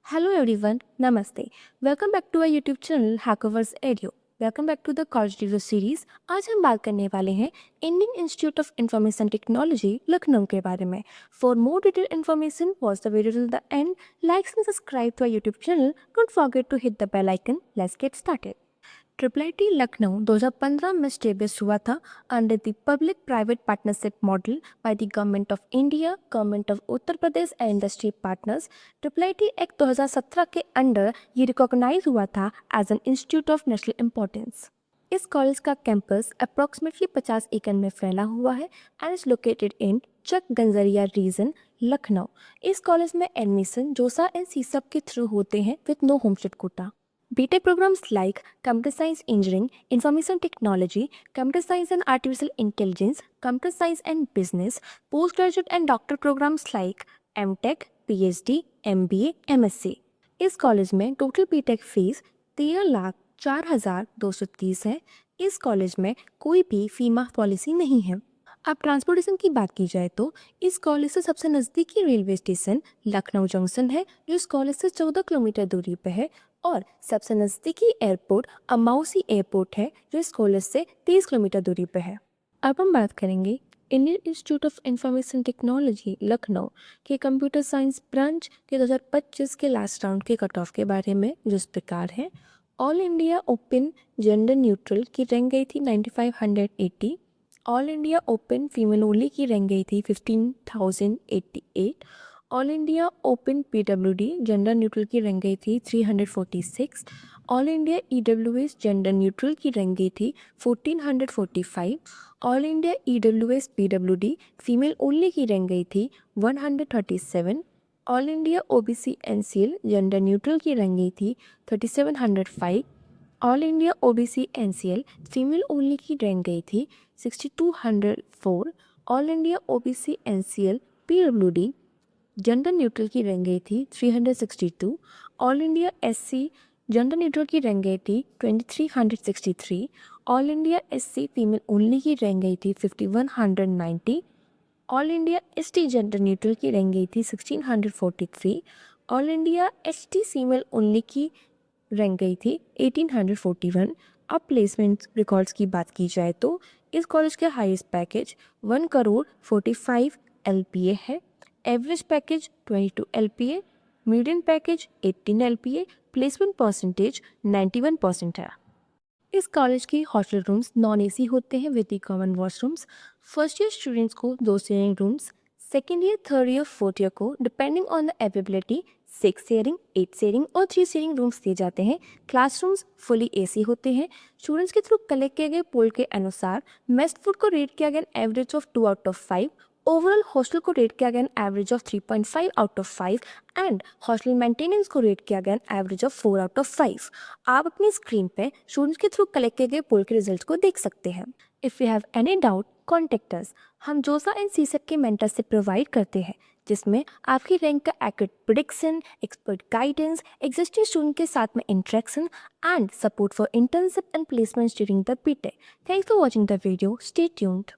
Hello everyone, Namaste. Welcome back to our YouTube channel Hackerverse Edu. Welcome back to the college review series. आज हम बात करने वाले हैं Indian Institute of Information Technology Lucknow के बारे में। For more detail information watch the video till the end, like and subscribe to our YouTube channel, don't forget to hit the bell icon. Let's get started. IIIT Lucknow 2015 में establish हुआ था under the public private partnership model by the government of India, government of Uttar Pradesh and industry partners. IIIT act 2017 के under ये recognise हुआ था as an institute of national importance. इस college का campus approximately 50 एकड़ में फैला हुआ है and is located in Chak Ganjaria region, Lucknow. इस कॉलेज में एडमिशन जोसा एंड सीसप के थ्रू होते हैं with no homestead quota. BTech programs like Computer Science Engineering, Information Technology, Computer Science and Artificial Intelligence, Computer Science and Business, Postgraduate and Doctor programs like MTech, PhD, MBA, MSc। इस college में total BTech fees 13,04,230 है। इस college में कोई भी फीमा policy नहीं है। अब ट्रांसपोर्टेशन की बात की जाए तो इस कॉलेज से सबसे नज़दीकी रेलवे स्टेशन लखनऊ जंक्शन है, जो इस कॉलेज से 14 किलोमीटर दूरी पर है, और सबसे नज़दीकी एयरपोर्ट अमाउसी एयरपोर्ट है, जो इस कॉलेज से 30 किलोमीटर दूरी पर है। अब हम बात करेंगे Indian Institute of Information Technology Lucknow के कंप्यूटर साइंस ब्रांच के 2025 के लास्ट राउंड के कट ऑफ के बारे में, जो इस प्रकार है। All India open gender neutral की रैंक गई थी 9580। All India open female only की रैंक गई थी 15,088। All India open PWD gender neutral की रैंक गई थी 346। All India EWS gender neutral की रैंक गई थी 1445। All India EWS PWD female only की रैंक गई थी 137। All India OBC NCL gender neutral की रैंक गई थी 3705। All India OBC NCL female only की रैंक गई थी 6204। All India OBC NCL PWD gender neutral की रैंक गई थी 362। All India SC gender neutral की रैंक गई थी 2363। All India SC female only की रैंक गई थी 5190। All India ST gender neutral की रैंक गई थी 1643। All India ST female only की रैंक गई थी 1841। अब प्लेसमेंट रिकॉर्ड्स की बात की जाए तो इस कॉलेज का हाईएस्ट पैकेज 1,45 LPA है। Average package 22 LPA, median package 18 LPA, placement percentage 91% है। इस कॉलेज की हॉस्टल रूम्स नॉन AC होते हैं with the common washrooms. First year students को 2 sharing rooms, second year, third year, fourth year को depending on the availability 6 sharing, 8 sharing और 3 sharing rooms दिए जाते हैं। क्लासरूम्स फुली AC होते हैं। स्टूडेंट्स के थ्रू कलेक्ट किए गए पोल के अनुसार मेस फूड को रेट किया गया average of 2 out of 5। Overall hostel को रेट किया गया average of 3.5 out of 5 and hostel maintenance को रेट किया गया एवरेज ऑफ 4 आउट ऑफ 5। आप अपनी स्क्रीन पे स्टूडेंट्स के थ्रू कलेक्ट किए गए पोल के रिजल्ट को देख सकते हैं। If you have any doubt contact us. हम जोसा एंड सीसेप के मेंटरशिप प्रोवाइड करते हैं, जिसमें आपकी रैंक का accurate prediction, expert guidance, existing student के साथ में interaction and support for internship and placement during the BTech। Thanks for watching the video. Stay tuned.